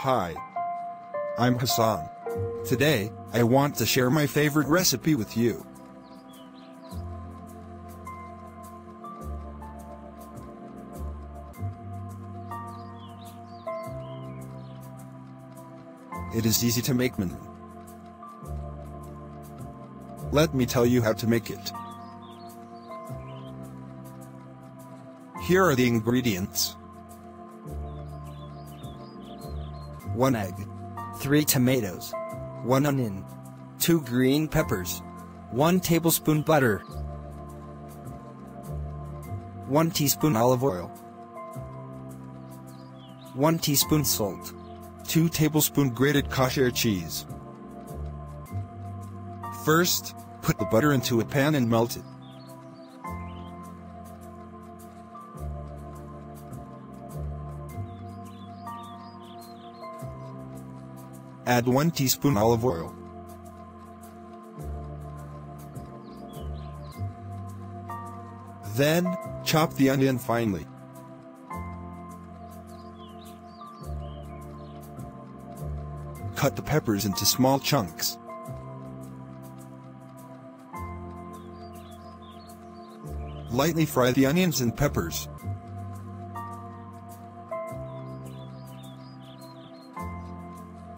Hi, I'm Hassan. Today, I want to share my favorite recipe with you. It is easy to make menemen. Let me tell you how to make it. Here are the ingredients. 1 egg, 3 tomatoes, 1 onion, 2 green peppers, 1 tablespoon butter, 1 teaspoon olive oil, 1 teaspoon salt, 2 tablespoons grated kosher cheese. First, put the butter into a pan and melt it. Add 1 teaspoon olive oil. Then, chop the onion finely. Cut the peppers into small chunks. Lightly fry the onions and peppers.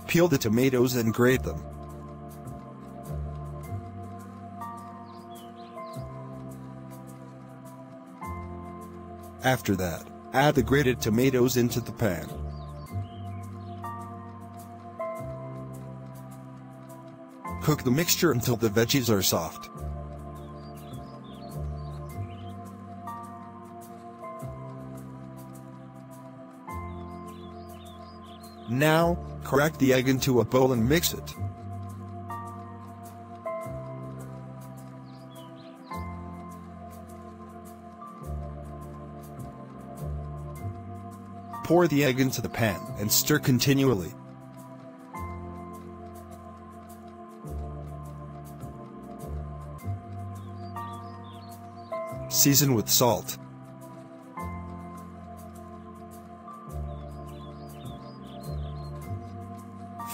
Peel the tomatoes and grate them. After that, add the grated tomatoes into the pan. Cook the mixture until the veggies are soft. Now, crack the egg into a bowl and mix it. Pour the egg into the pan and stir continually. Season with salt.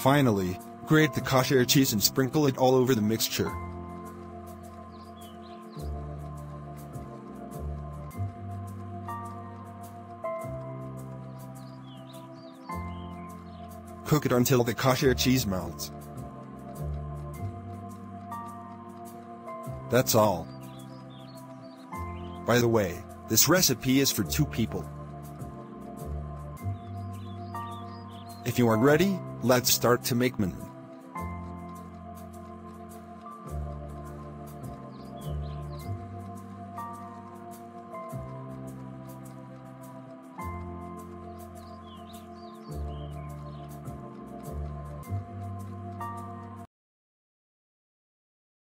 Finally, grate the kosher cheese and sprinkle it all over the mixture. Cook it until the kosher cheese melts. That's all. By the way, this recipe is for 2 people. If you are ready, let's start to make menemen.